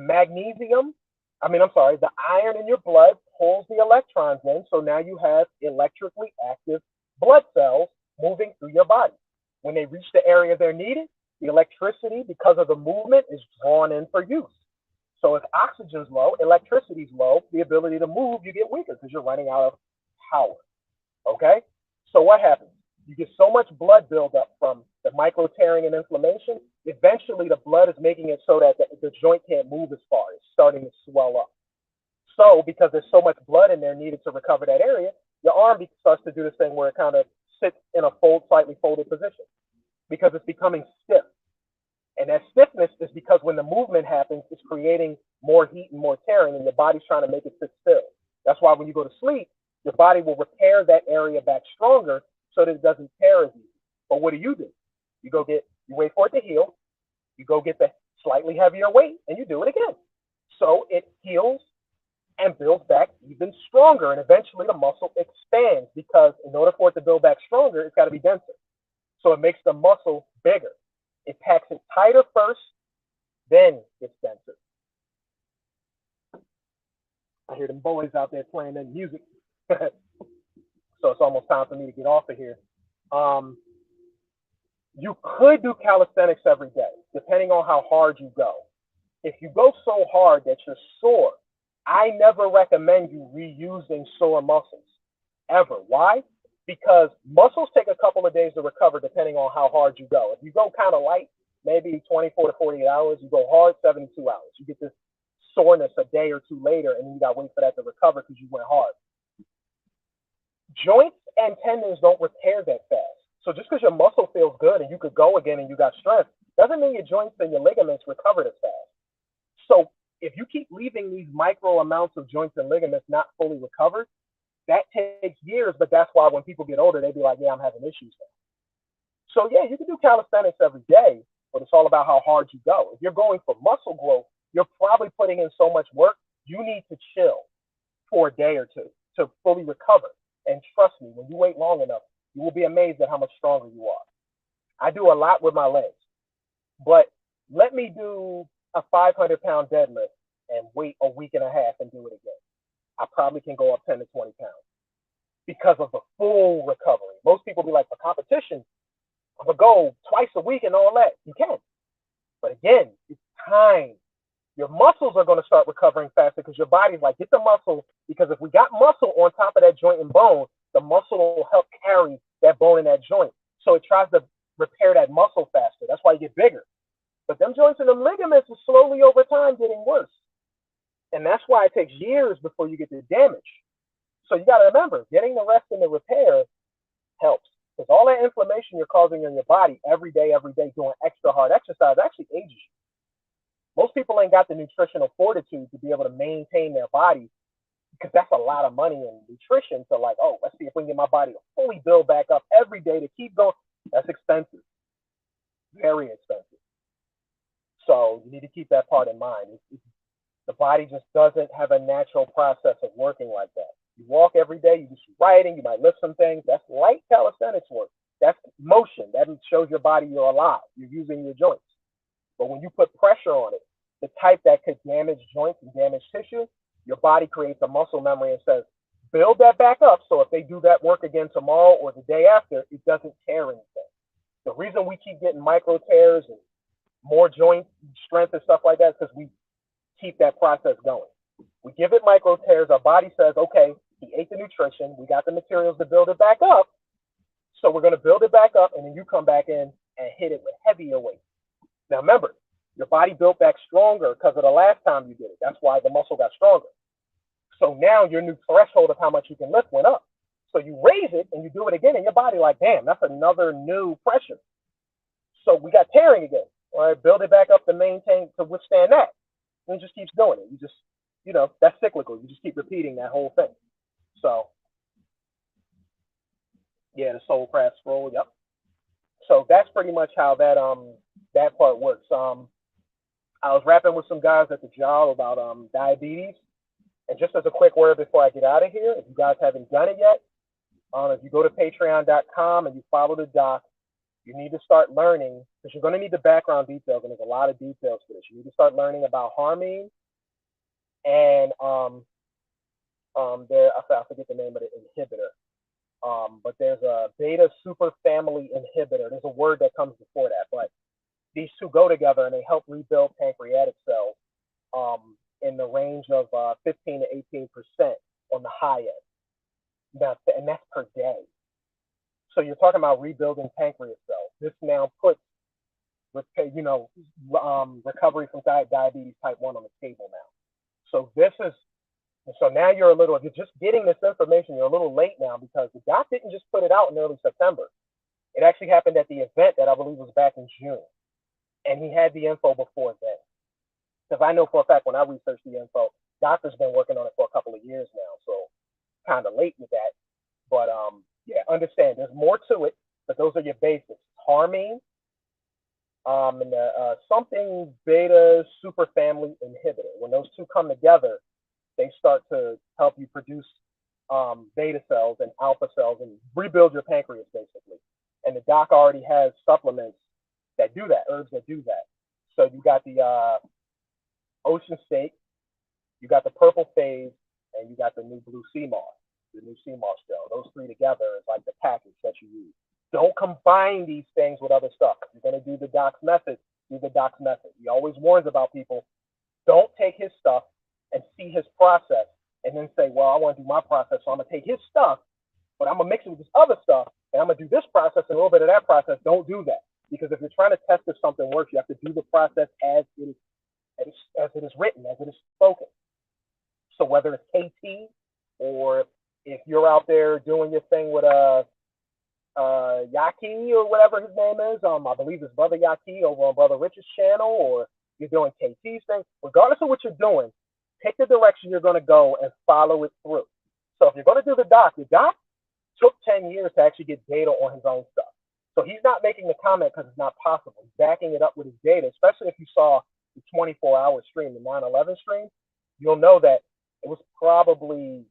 iron in your blood pulls the electrons in. So now you have electrically active blood cells moving through your body. When they reach the area they're needed, the electricity, because of the movement, is drawn in for use. So if oxygen's low, electricity's low, the ability to move, you get weaker because you're running out of power. Okay? So what happens? You get so much blood buildup from the micro tearing and inflammation, eventually the blood is making it so that the joint can't move as far. It's starting to swell up. So because there's so much blood in there needed to recover that area, your arm starts to do this thing where it kind of sits in a slightly folded position because it's becoming stiff. And that stiffness is because when the movement happens, it's creating more heat and more tearing, and your body's trying to make it sit still. That's why when you go to sleep, Your body will repair that area back stronger so that it doesn't tear as easy. But what do? You wait for it to heal, you go get the slightly heavier weight, and you do it again. So it heals and builds back even stronger, and eventually the muscle expands because in order for it to build back stronger, it's got to be denser. So it makes the muscle bigger. It packs it tighter first, then it's denser. I hear them boys out there playing their music. So it's almost time for me to get off of here. You could do calisthenics every day, depending on how hard you go. If you go so hard that you're sore, I never recommend you reusing sore muscles, ever. Why? Because muscles take a couple of days to recover depending on how hard you go. If you go kind of light, maybe 24 to 48 hours. You go hard, 72 hours. You get this soreness a day or two later, and then you got to wait for that to recover because you went hard. Joints and tendons don't repair that fast. So just because your muscle feels good and you could go again and you got strength, doesn't mean your joints and your ligaments recovered as fast. So if you keep leaving these micro amounts of joints and ligaments not fully recovered, that takes years, but that's why when people get older, they be like, yeah, I'm having issues now. So yeah, you can do calisthenics every day, but it's all about how hard you go. If you're going for muscle growth, you're probably putting in so much work, you need to chill for a day or two to fully recover. And trust me, when you wait long enough, you will be amazed at how much stronger you are. I do a lot with my legs, but let me do a 500-pound deadlift and wait a week and a half and do it again. I probably can go up 10 to 20 pounds because of the full recovery. Most people be like, for competition, I'm going to go twice a week and all that. You can. But again, it's time. Your muscles are going to start recovering faster because your body's like, get the muscle, because if we got muscle on top of that joint and bone, the muscle will help carry that bone in that joint. So it tries to repair that muscle faster. That's why you get bigger. But them joints and them ligaments are slowly over time getting worse. And that's why it takes years before you get the damage. So you got to remember, getting the rest and the repair helps. Because all that inflammation you're causing in your body every day, doing extra hard exercise actually ages you. Most people ain't got the nutritional fortitude to be able to maintain their body, because that's a lot of money in nutrition. So like, oh, let's see if we can get my body to fully build back up every day to keep going. That's expensive. Very expensive. So you need to keep that part in mind. The body just doesn't have a natural process of working like that. You walk every day, you do some riding, you might lift some things. That's light calisthenics work. That's motion. That shows your body you're alive. You're using your joints. But when you put pressure on it, the type that could damage joints and damage tissue, your body creates a muscle memory and says, build that back up so if they do that work again tomorrow or the day after, it doesn't tear anything. The reason we keep getting micro tears and more joint strength and stuff like that is because we keep that process going. We give it micro tears. Our body says, okay, he ate the nutrition. We got the materials to build it back up. So we're going to build it back up, and then you come back in and hit it with heavier weight. Now remember, your body built back stronger because of the last time you did it. That's why the muscle got stronger. So now your new threshold of how much you can lift went up. So you raise it and you do it again, and your body like, damn, that's another new pressure. So we got tearing again. All right, build it back up to maintain, to withstand that. And it just keeps doing it. You just, that's cyclical. You just keep repeating that whole thing. So, yeah, the Soul Craft Scroll, yep. So that's pretty much how that part works. I was rapping with some guys at the job about diabetes. And just as a quick word before I get out of here, if you guys haven't done it yet, if you go to patreon.com and you follow the doc, you need to start learning, because you're going to need the background details, and there's a lot of details for this. You need to start learning about harmine and I forget the name of the inhibitor. But there's a beta superfamily inhibitor. There's a word that comes before that, but these two go together and they help rebuild pancreatic cells in the range of 15 to 18% on the high end. And that's per day. So you're talking about rebuilding pancreas cells. This now puts, recovery from diabetes type 1 on the table now. So now you're if you're just getting this information, you're a little late now, because the doc didn't just put it out in early September. It actually happened at the event that I believe was back in June. And he had the info before then. Because I know for a fact when I researched the info, doctor's been working on it for a couple of years now. So kind of late with that. But yeah, understand there's more to it, but those are your basics. Harmine, and the, something beta superfamily inhibitor. When those two come together, they start to help you produce beta cells and alpha cells and rebuild your pancreas basically. And the doc already has supplements that do that, herbs that do that. So you got the ocean steak, you got the purple phase, and you got the new blue sea moss, the new sea moss gel. Those three together is like the package that you use. Don't combine these things with other stuff. If you're going to do the doc's method, do the doc's method. He always warns about people, don't take his stuff and see his process and then say, well, I want to do my process, so I'm going to take his stuff, but I'm going to mix it with this other stuff, and I'm going to do this process and a little bit of that process. Don't do that. Because if you're trying to test if something works, you have to do the process as it is written, as it is spoken. So whether it's KT or if you're out there doing your thing with Yaki or whatever his name is, I believe it's Brother Yaki over on Brother Rich's channel, or you're doing KT's thing, regardless of what you're doing, pick the direction you're going to go and follow it through. So if you're going to do the doc took 10 years to actually get data on his own stuff. So he's not making the comment because it's not possible. He's backing it up with his data, especially if you saw the 24-hour stream, the 9/11 stream. You'll know that it was probably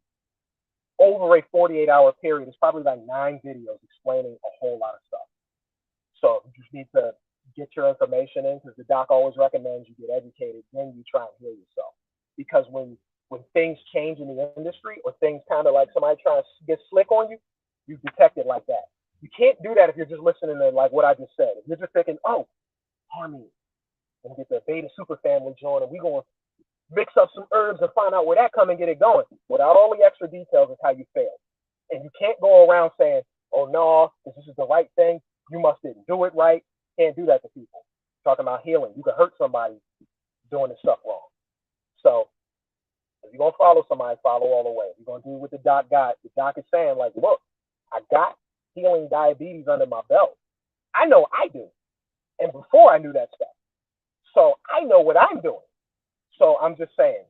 over a 48-hour period. It's probably like 9 videos explaining a whole lot of stuff. So you just need to get your information in, because the doc always recommends you get educated, then you try and heal yourself. Because when things change in the industry, or things kind of like somebody trying to get slick on you, you detect it like that. You can't do that if you're just listening to like what I just said. If you're just thinking, oh, harmony, and get the beta superfamily joint, and we're going to mix up some herbs and find out where that come and get it going, without all the extra details, is how you fail. And you can't go around saying, oh no, this is the right thing, you must didn't do it right. Can't do that to people. Talking about healing, you can hurt somebody doing this stuff wrong. So if you're going to follow somebody, follow all the way. If you're going to do what the doc got, the doc is saying, like, look, I got healing diabetes under my belt. I know I do. And before I knew that stuff. So I know what I'm doing. So I'm just saying,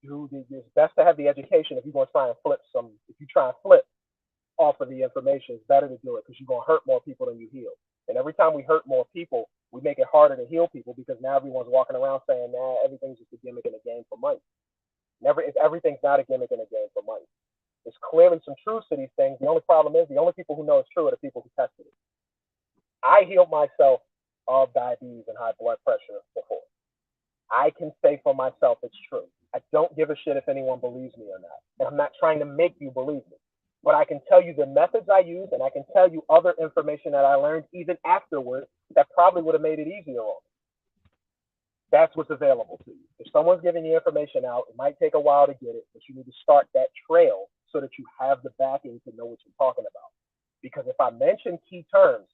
it's best to have the education if you're going to try and flip if you try and flip off of the information, it's better to do it, because you're going to hurt more people than you heal. And every time we hurt more people, we make it harder to heal people, because now everyone's walking around saying, nah, everything's just a gimmick and a game for money. Everything's not a gimmick and a game for money. There's clearly some truth to these things. The only problem is the only people who know it's true are the people who tested it. I healed myself of diabetes and high blood pressure before. I can say for myself it's true. I don't give a shit if anyone believes me or not. And I'm not trying to make you believe me. But I can tell you the methods I use, and I can tell you other information that I learned even afterwards that probably would have made it easier on me. That's what's available to you. If someone's giving you information out, it might take a while to get it, but you need to start that trail so that you have the backing to know what you're talking about. Because if I mention key terms,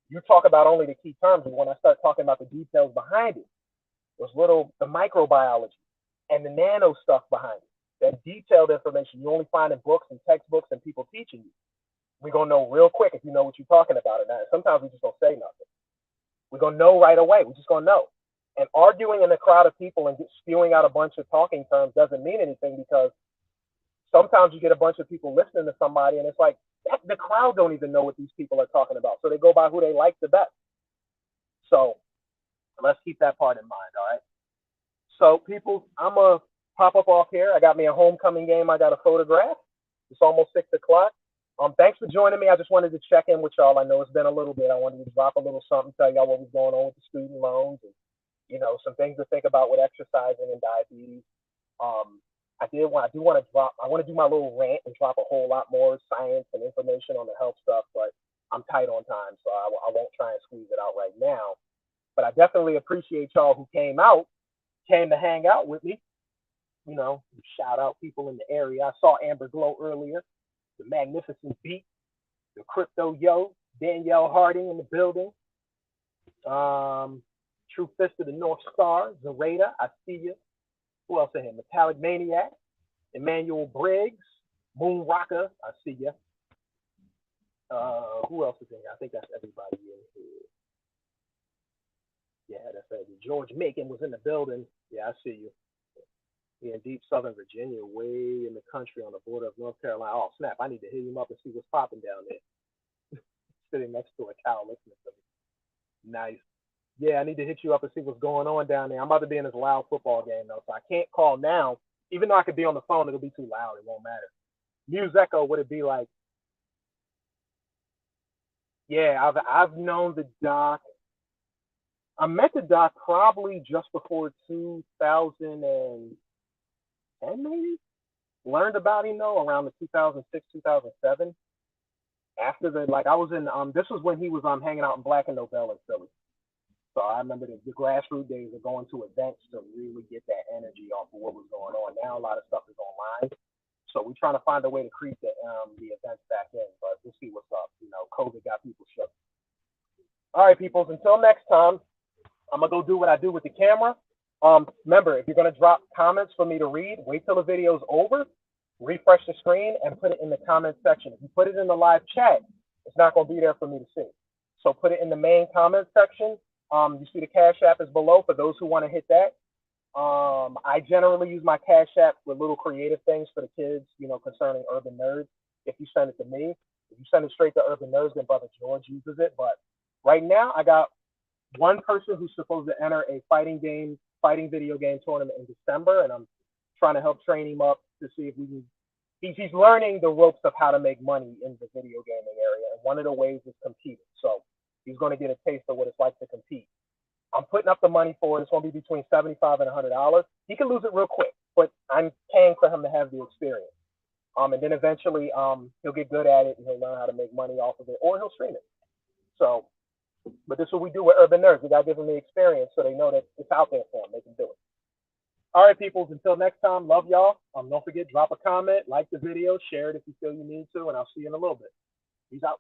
you talk about only the key terms, and when I start talking about the details behind it, the microbiology and the nano stuff behind it, that detailed information you only find in books and textbooks and people teaching you. We're going to know real quick if you know what you're talking about or not. Sometimes we just don't say nothing. We're going to know right away. We're just going to know. And arguing in a crowd of people and spewing out a bunch of talking terms doesn't mean anything, because sometimes you get a bunch of people listening to somebody and it's like, the crowd don't even know what these people are talking about. So they go by who they like the best. So let's keep that part in mind, all right? So people, I'm going to pop up off here. I got me a homecoming game I got to photograph. It's almost 6 o'clock. Thanks for joining me. I just wanted to check in with y'all. I know it's been a little bit. I wanted to drop a little something, tell y'all what was going on with the student loans, and some things to think about with exercising and diabetes. I want to do my little rant and drop a whole lot more science and information on the health stuff, but I'm tight on time, so I won't try and squeeze it out right now. But I definitely appreciate y'all who came to hang out with me. Shout out people in the area. I saw Amber Glow earlier, the Magnificent Beat, the Crypto Yo, Danielle Harding in the building. True Fist of the North Star, Zareda, I see you. Who else in here? Metallic Maniac, Emmanuel Briggs, Moon Rocker, I see you. Who else is in here? I think that's everybody in here. Yeah, that's it. George Macon was in the building. Yeah, I see you. in deep Southern Virginia, way in the country on the border of North Carolina. Oh snap! I need to hit him up and see what's popping down there. Sitting next to a cow listening to me. Nice. Yeah, I need to hit you up and see what's going on down there. I'm about to be in this loud football game though, so I can't call now. Even though I could be on the phone, it'll be too loud. It won't matter. Muse Echo, would it be like? Yeah, I've known the doc. I met the doc probably just before 2010, maybe. Learned about him though around the 2006, 2007. After the like, I was in this was when he was hanging out in Black and Nobel in Philly. So I remember the grassroots days of going to events to really get that energy off of what was going on. Now a lot of stuff is online, so we're trying to find a way to creep the events back in. But we'll see what's up. You know, COVID got people shook. All right, peoples. Until next time, I'm gonna go do what I do with the camera. Remember, if you're gonna drop comments for me to read, wait till the video's over, refresh the screen, and put it in the comment section. If you put it in the live chat, it's not gonna be there for me to see. So put it in the main comment section. You see the Cash App is below for those who want to hit that. I generally use my Cash App with little creative things for the kids, you know, concerning Urban Nerds. If you send it to me, if you send it straight to Urban Nerds, then Brother George uses it. But right now, I got one person who's supposed to enter a fighting video game tournament in December, and I'm trying to help train him up to see if we can. He's learning the ropes of how to make money in the video gaming area, and one of the ways is competing. So he's going to get a taste of what it's like to compete. I'm putting up the money for it. It's going to be between $75 and $100. He can lose it real quick, but I'm paying for him to have the experience. And then eventually, he'll get good at it and he'll learn how to make money off of it, or he'll stream it. So, but this is what we do with Urban Nerds. We got to give them the experience so they know that it's out there for them. They can do it. All right, peoples. Until next time, love y'all. Don't forget, drop a comment, like the video, share it if you feel you need to, and I'll see you in a little bit. Peace out.